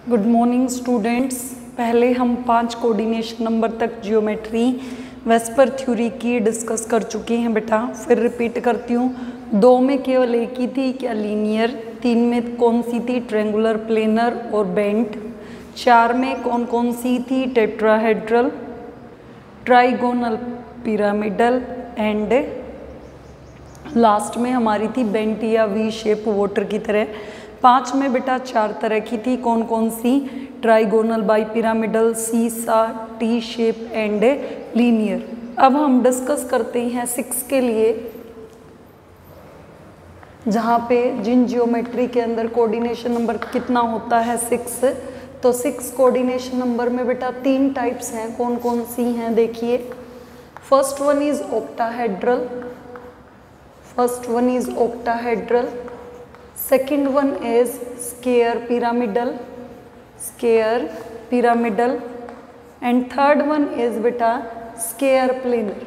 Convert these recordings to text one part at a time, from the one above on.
Good morning students. पहले हम 5 coordination number तक जियोमेट्री वेस्पर थ्योरी की डिस्कस कर चुके हैं बेटा। फिर रिपीट करती हूँ। 2 में केवल एक ही थी, क्या लीनियर। 3 में कौन सी थी, ट्रायंगुलर, प्लेनर और बेंट। 4 में कौन कौन सी थी, tetrahedral, trigonal, pyramidal and last में हमारी थी बेंट या वी शेप वाटर की तरह। 5 में बेटा 4 तरह की थी, कौन कौन सी, ट्राइगोनल, बाई पिरामिडल, सीसा, टी शेप एंड लीनियर। अब हम डिस्कस करते हैं 6 के लिए, जहाँ पे जिन जियोमेट्री के अंदर कोऑर्डिनेशन नंबर कितना होता है 6। तो 6 कोऑर्डिनेशन नंबर में बेटा 3 टाइप्स हैं, कौन कौन सी हैं देखिए। First one is octahedral, second one is square pyramidal, and third one is beta square planar,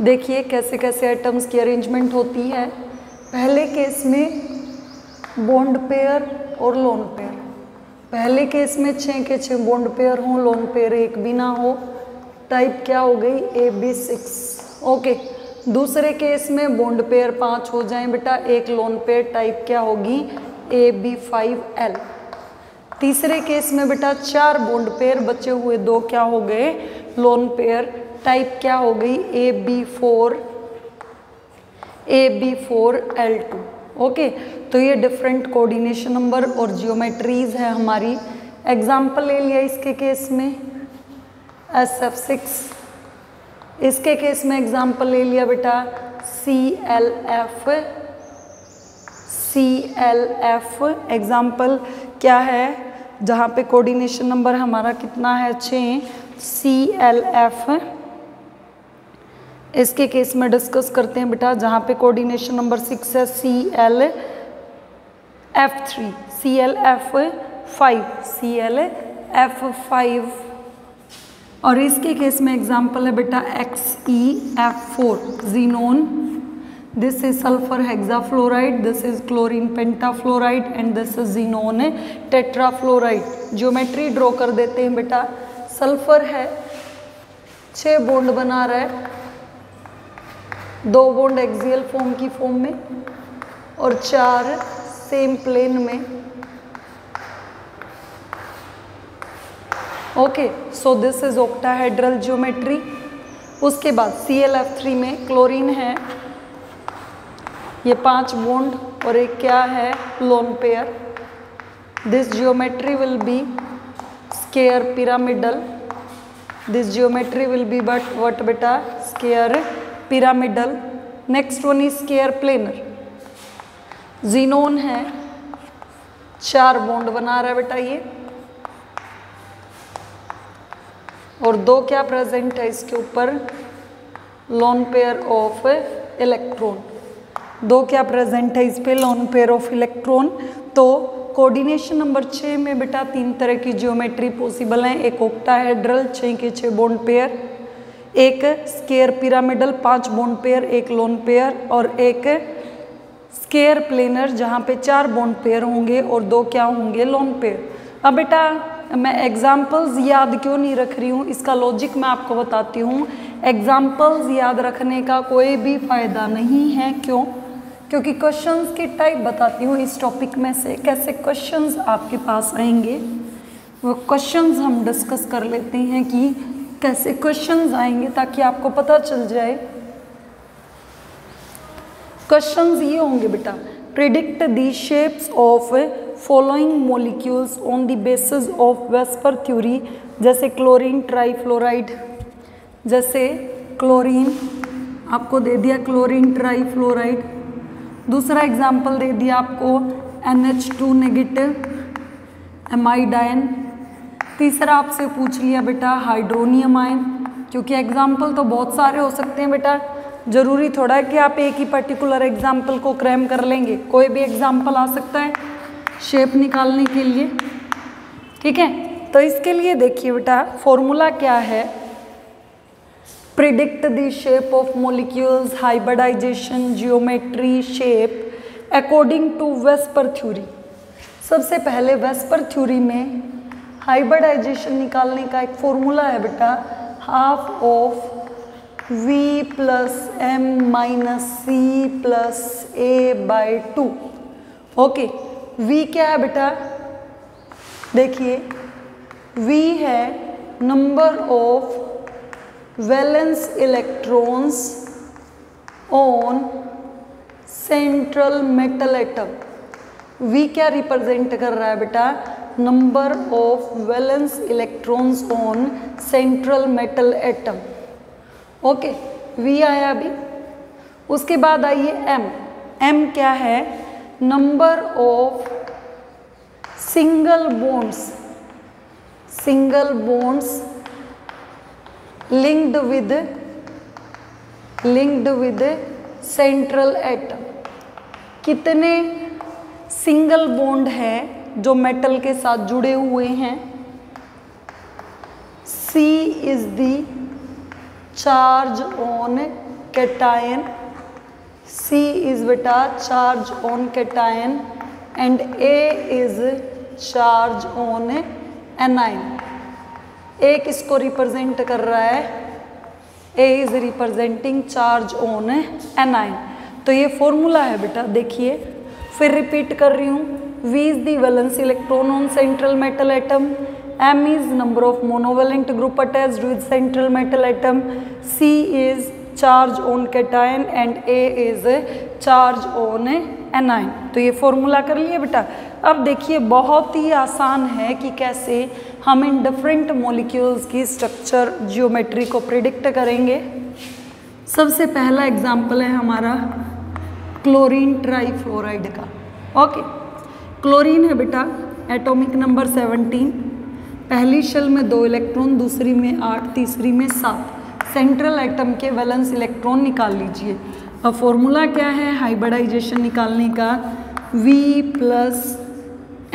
देखिए कैसे कैसे एटम्स की अरेंजमेंट होती है। पहले केस में बॉन्ड पेयर और लोन पेयर, पहले केस में 6 के 6 बॉन्ड पेयर हों, लोन पेयर एक भी ना हो, टाइप क्या हो गई, AB6। ओके। दूसरे केस में बॉन्ड पेयर 5 हो जाएं बेटा, एक लोन पेयर, टाइप क्या होगी, AB5L। तीसरे केस में बेटा 4 बॉन्ड पेयर बचे हुए, 2 क्या हो गए, लोन पेयर, टाइप क्या हो गई, AB4L2। ओके। तो ये डिफरेंट कोऑर्डिनेशन नंबर और जियोमेट्रीज है हमारी। एग्जाम्पल ले लिया इसके केस में SF6, इसके केस में एग्जाम्पल ले लिया बेटा CLF। एग्जाम्पल क्या है, जहाँ पे कोऑर्डिनेशन नंबर हमारा कितना है, 6, CLF। इसके केस में डिस्कस करते हैं बेटा, जहाँ पे कोऑर्डिनेशन नंबर 6 है, CLF5। और इसके केस में एग्जाम्पल है बेटा XeF4, xenon. This is sulphur hexafluoride, this is chlorine pentafluoride and this is xenon tetrafluoride. Geometry draw कर देते हैं बेटा। सल्फर है, 6 बॉन्ड बना रहा है, 2 बॉन्ड एक्सियल फॉर्म की फॉर्म में और 4 सेम प्लेन में। Okay, so this is octahedral geometry. उसके बाद CLF3 में क्लोरीन है, ये 5 बॉन्ड और एक क्या है, lone pair. This geometry will be square pyramidal, this geometry will be what बेटा, square pyramidal. Next one is square planar. Xenon है, 4 बॉन्ड बना रहा है बेटा ये, और 2 क्या प्रेजेंट है इसके ऊपर, लोन पेयर ऑफ इलेक्ट्रॉन। 2 क्या प्रेजेंट है इस पे, लोन पेयर ऑफ इलेक्ट्रॉन। तो कोऑर्डिनेशन नंबर 6 में बेटा 3 तरह की ज्योमेट्री पॉसिबल है। एक ऑक्टाहेड्रल, 6 के 6 बॉन्ड पेयर, एक स्क्वायर पिरामिडल, 5 बॉन्ड पेयर, एक लोन पेयर, और एक स्क्वायर प्लेनर जहाँ पे 4 बॉन्ड पेयर होंगे और 2 क्या होंगे, लोन पेयर। अब बेटा मैं एग्जाम्पल्स याद क्यों नहीं रख रही हूँ, इसका लॉजिक मैं आपको बताती हूँ। एग्जाम्पल्स याद रखने का कोई भी फायदा नहीं है। क्यों? क्योंकि क्वेश्चंस की टाइप बताती हूँ इस टॉपिक में से, कैसे क्वेश्चंस आपके पास आएंगे वो क्वेश्चंस हम डिस्कस कर लेते हैं कि कैसे क्वेश्चंस आएंगे, ताकि आपको पता चल जाए। क्वेश्चंस ये होंगे बेटा, predict the shapes of following molecules on the basis of VSEPR theory. जैसे क्लोरीन ट्राइफ्लोराइड, जैसे क्लोरीन आपको दे दिया, क्लोरीन ट्राइफ्लोराइड। दूसरा एग्जाम्पल दे दिया आपको NH2 नेगेटिव एमाइड आयन। तीसरा आपसे पूछ लिया बेटा हाइड्रोनियम आयन। क्योंकि एग्जाम्पल तो बहुत सारे हो सकते हैं बेटा, जरूरी थोड़ा है कि आप एक ही पर्टिकुलर एग्जाम्पल को क्रैम कर लेंगे, कोई भी एग्जाम्पल आ सकता है शेप निकालने के लिए। ठीक है, तो इसके लिए देखिए बेटा फॉर्मूला क्या है, predict the shape of molecules, hybridisation, geometry, shape according to VSEPR theory. सबसे पहले वेस्पर थ्योरी में हाइब्रिडाइजेशन निकालने का एक फॉर्मूला है बेटा, half of v plus m minus C plus A by 2। Okay, v क्या है बेटा, देखिए v है number of valence electrons on central metal atom. v क्या रिप्रेजेंट कर रहा है बेटा, number of valence electrons on central metal atom. Okay, v आया अभी। उसके बाद आइए m। m क्या है, number of single bonds linked with central atom. कितने सिंगल बॉन्ड हैं जो मेटल के साथ जुड़े हुए हैं। C is the charge on cation, C is बेटा charge on cation and A is charge on anion. एक इसको रिप्रेजेंट कर रहा है, A is representing charge on anion. तो ये फॉर्मूला है बेटा, देखिए फिर रिपीट कर रही हूँ। V is the valence electron on central metal atom, M is number of monovalent group attached with central metal atom, C is charge on cation and A is charge on anion। तो ये formula कर लिए बेटा। अब देखिए बहुत ही आसान है कि कैसे हम इन डिफरेंट मॉलिक्यूल्स की स्ट्रक्चर जियोमेट्री को प्रिडिक्ट करेंगे। सबसे पहला एग्जाम्पल है हमारा क्लोरीन ट्राईफ्लोराइड का। ओके, क्लोरीन है बेटा, एटॉमिक नंबर 17, पहली शेल में 2 इलेक्ट्रॉन, दूसरी में 8, तीसरी में 7। सेंट्रल एटम के वैलेंस इलेक्ट्रॉन निकाल लीजिए। अब फॉर्मूला क्या है हाइब्रिडाइजेशन निकालने का, V plus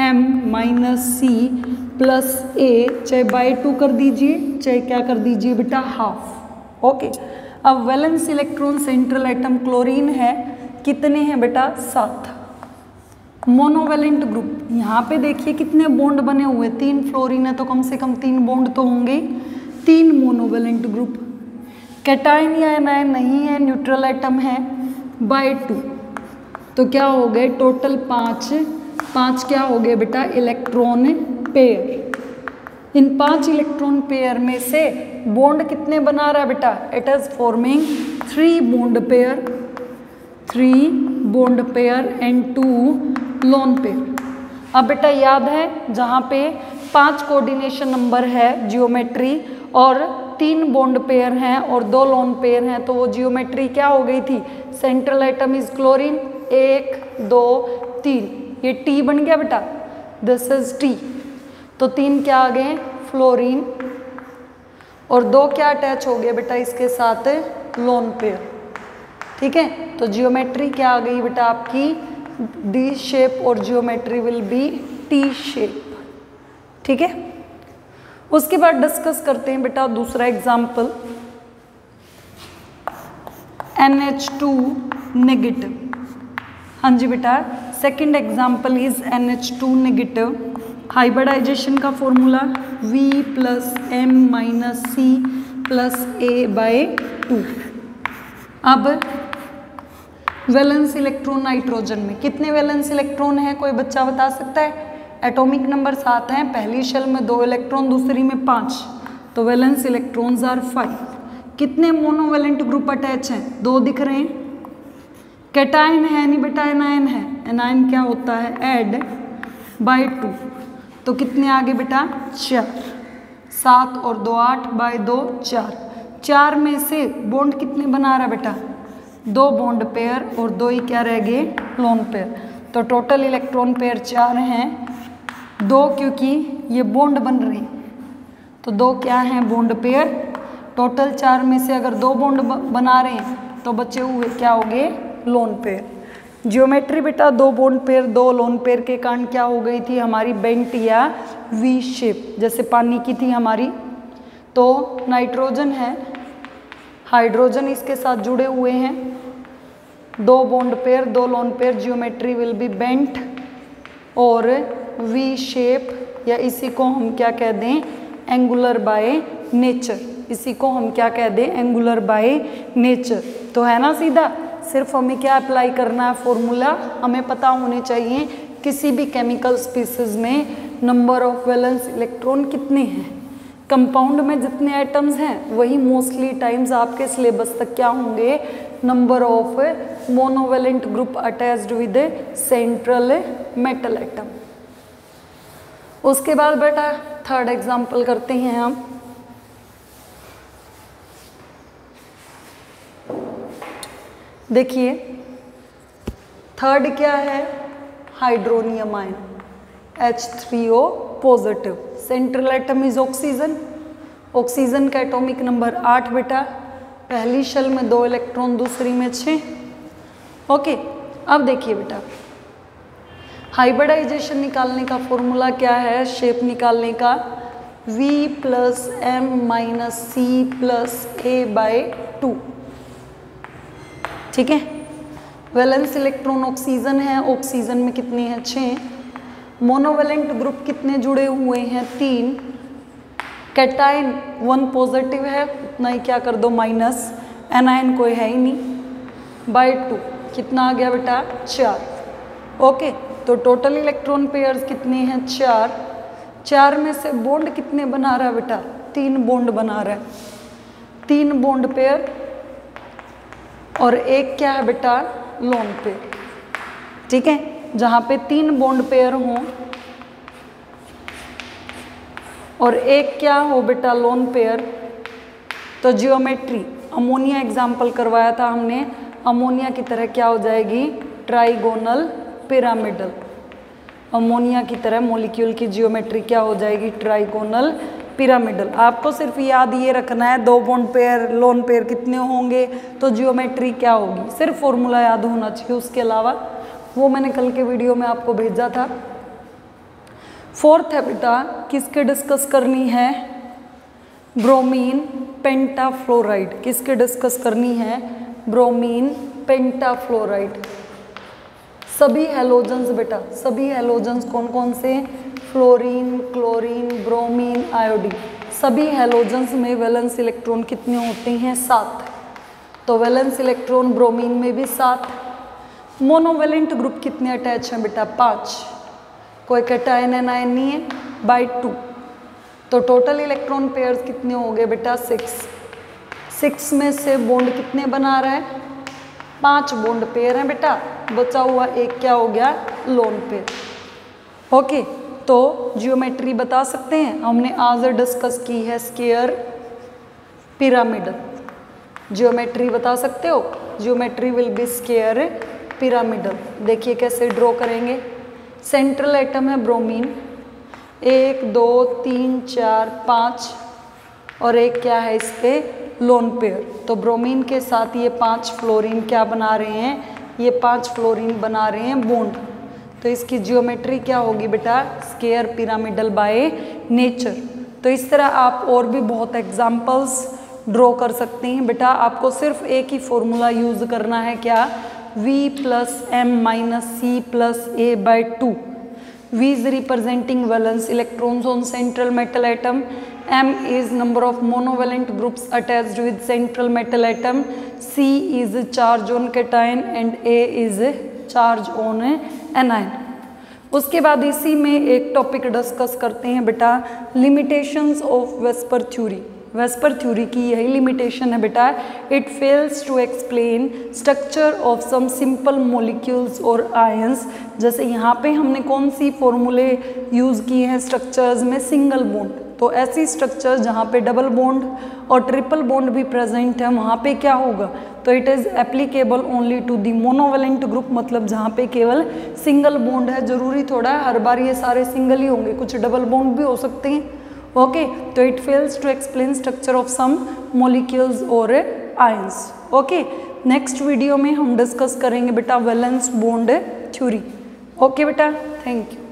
m minus C plus A, चाहे बाई 2 कर दीजिए, चाहे क्या कर दीजिए बेटा, हाफ। ओके, अब valence electron central atom chlorine है, कितने हैं बेटा, 7। मोनोवेलेंट ग्रुप, यहाँ पे देखिए कितने बॉन्ड बने हुए, 3 फ्लोरीन है तो कम से कम 3 बॉन्ड तो होंगे, 3 मोनोवेलेंट ग्रुप। कैटायन या एनायन नहीं है, न्यूट्रल एटम है, बाय 2। तो क्या हो गए टोटल 5 क्या हो गए बेटा, इलेक्ट्रॉन पेयर। इन 5 इलेक्ट्रॉन पेयर में से बॉन्ड कितने बना रहा है बेटा, it is forming 3 bond pair and 2 lone pair. अब बेटा याद है जहाँ पे 5 कोऑर्डिनेशन नंबर है जियोमेट्री और 3 बॉन्ड पेयर हैं और 2 लोन पेयर हैं, तो वो जियोमेट्री क्या हो गई थी, सेंट्रल एटम इज क्लोरीन, 1 2 3, ये T बन गया बेटा, दिस इज T। तो 3 क्या आ गए, फ्लोरीन, और 2 क्या अटैच हो गए बेटा इसके साथ, लोन पेयर। ठीक है, तो जियोमेट्री क्या आ गई बेटा आपकी, डी शेप और geometry will be T shape. ठीक है, उसके बाद डिस्कस करते हैं बेटा दूसरा एग्जाम्पल, NH2 नेगेटिव। हाँ जी बेटा, second example is NH2 negative. Hybridisation का formula V plus m minus C plus A by 2। अब वैलेंस इलेक्ट्रॉन नाइट्रोजन में कितने वैलेंस इलेक्ट्रॉन है, कोई बच्चा बता सकता है? एटॉमिक नंबर 7 है, पहली शेल में 2 इलेक्ट्रॉन, दूसरी में 5, तो वैलेंस इलेक्ट्रॉन्स आर 5। कितने मोनोवेलेंट ग्रुप अटैच हैं, 2 दिख रहे हैं। कैटायन है नहीं बेटा, एनायन है। एनायन क्या होता है, ऐड बाई 2, तो कितने आगे बेटा, 4। 7 और 2 8 बाई 2 4। 4 में से बॉन्ड कितने बना रहा बेटा, 2 बॉन्ड पेयर और 2 ही क्या रह गए, लोन पेयर। तो टोटल इलेक्ट्रॉन पेयर 4 हैं, 2 क्योंकि ये बॉन्ड बन रहे हैं, तो 2 क्या हैं, बॉन्ड पेयर। टोटल 4 में से अगर 2 बॉन्ड बना रहे हैं तो बचे हुए क्या हो गए, लोन पेयर। जियोमेट्री बेटा 2 बॉन्ड पेयर 2 लोन पेयर के कारण क्या हो गई थी हमारी, बेंट या वी शेप, जैसे पानी की थी हमारी। तो नाइट्रोजन है, हाइड्रोजन इसके साथ जुड़े हुए हैं, 2 bond pair, 2 lone pair, geometry will be bent और वी शेप, या इसी को हम क्या कह दें, एंगुलर बाय नेचर। इसी को हम क्या कह दें, एंगुलर बाय नेचर। तो है ना सीधा, सिर्फ हमें क्या अप्लाई करना है, फॉर्मूला हमें पता होने चाहिए किसी भी केमिकल स्पीसीज में नंबर ऑफ वैलेंस इलेक्ट्रॉन कितने हैं। कंपाउंड में जितने एटम्स हैं वही मोस्टली टाइम्स आपके सिलेबस तक क्या होंगे, number of monovalent group attached with central metal atom. उसके बाद बेटा थर्ड एग्जांपल करते हैं हम। देखिए थर्ड क्या है, hydronium ion H3O positive, central atom is oxygen. Oxygen का एटॉमिक नंबर 8 बेटा, पहली शेल में 2 इलेक्ट्रॉन, दूसरी में 6। ओके, अब देखिए बेटा हाइब्रिडाइजेशन निकालने का फॉर्मूला क्या है, शेप निकालने का, V + M - C + A/2। ठीक है, वैलेंस इलेक्ट्रॉन ऑक्सीजन है, ऑक्सीजन में कितने हैं, 6। मोनोवेलेंट ग्रुप कितने जुड़े हुए हैं, 3। कैटाइन 1 पॉजिटिव है, उतना ही क्या कर दो माइनस, एनायन कोई है ही नहीं, /2 कितना आ गया बेटा, 4। ओके, तो टोटल इलेक्ट्रॉन पेयर्स कितने हैं, 4। 4 में से बॉन्ड कितने बना रहा है बेटा, 3 बॉन्ड बना रहा है, 3 बॉन्ड पेयर और एक क्या है बेटा, लोन पेयर। ठीक है, जहाँ पे 3 बॉन्ड पेयर हों और एक क्या हो बेटा, लोन पेयर, तो जियोमेट्री, अमोनिया एग्जाम्पल करवाया था हमने, अमोनिया की तरह क्या हो जाएगी, ट्राइगोनल पिरामिडल। अमोनिया की तरह मॉलिक्यूल की जियोमेट्री क्या हो जाएगी, ट्राइगोनल पिरामिडल। आपको सिर्फ याद ये रखना है 2 बॉन्ड पेयर, लोन पेयर कितने होंगे, तो जियोमेट्री क्या होगी, सिर्फ फॉर्मूला याद होना चाहिए। उसके अलावा वो मैंने कल के वीडियो में आपको भेजा था। फोर्थ है बेटा, किसके डिस्कस करनी है, ब्रोमीन पेंटाफ्लोराइड। किसके डिस्कस करनी है, ब्रोमीन पेंटाफ्लोराइड। सभी हैलोजेंस बेटा, सभी हैलोजेंस कौन कौन से, फ्लोरीन, क्लोरीन, ब्रोमीन, आयोडीन, सभी हैलोजेंस में वैलेंस इलेक्ट्रॉन कितने होते हैं, 7। तो वैलेंस इलेक्ट्रॉन ब्रोमीन में भी 7। मोनोवेलेंट ग्रुप कितने अटैच हैं बेटा, 5। कोई कैटायन एनायन नहीं है, /2। तो टोटल इलेक्ट्रॉन पेयर्स कितने हो गए बेटा, 6। 6 में से बॉन्ड कितने बना रहा है, 5 बॉन्ड पेयर हैं बेटा, बचा हुआ एक क्या हो गया, लोन पेयर। ओके, तो जियोमेट्री बता सकते हैं, हमने आज डिस्कस की है स्क्वायर पिरामिडल। जियोमेट्री बता सकते हो, geometry will be square pyramidal. देखिए कैसे ड्रॉ करेंगे, सेंट्रल एटम है ब्रोमीन, 1 2 3 4 5 और एक क्या है इस पे, लोन पेयर। तो ब्रोमीन के साथ ये 5 फ्लोरीन क्या बना रहे हैं, ये 5 फ्लोरीन बना रहे हैं बॉन्ड। तो इसकी जियोमेट्री क्या होगी बेटा, स्क्वायर पिरामिडल बाय नेचर। तो इस तरह आप और भी बहुत एग्जांपल्स ड्रॉ कर सकते हैं बेटा। आपको सिर्फ एक ही फॉर्मूला यूज करना है, क्या, V + M - C + A/2। V is representing valence electrons on central metal atom. M is number of monovalent groups attached with central metal atom. C is charge on cation and A is charge on anion. उसके बाद इसी में एक topic discuss करते हैं बेटा, limitations of VSEPR theory. VSEPR theory की यही लिमिटेशन है बेटा, it fails to explain structure of some simple molecules और आयंस। जैसे यहाँ पे हमने कौन सी फॉर्मूले यूज़ किए हैं स्ट्रक्चर्स में, सिंगल बॉन्ड। तो ऐसी स्ट्रक्चर जहाँ पे डबल बॉन्ड और ट्रिपल बॉन्ड भी प्रेजेंट है, वहाँ पे क्या होगा, तो it is applicable only to the monovalent group. मतलब जहाँ पे केवल सिंगल बॉन्ड है, जरूरी थोड़ा है हर बार ये सारे सिंगल ही होंगे, कुछ डबल बॉन्ड भी हो सकते हैं। ओके, तो it fails to explain structure of some molecules और आयंस। ओके, नेक्स्ट वीडियो में हम डिस्कस करेंगे बेटा वैलेंस बॉन्ड थ्योरी। ओके बेटा, थैंक यू।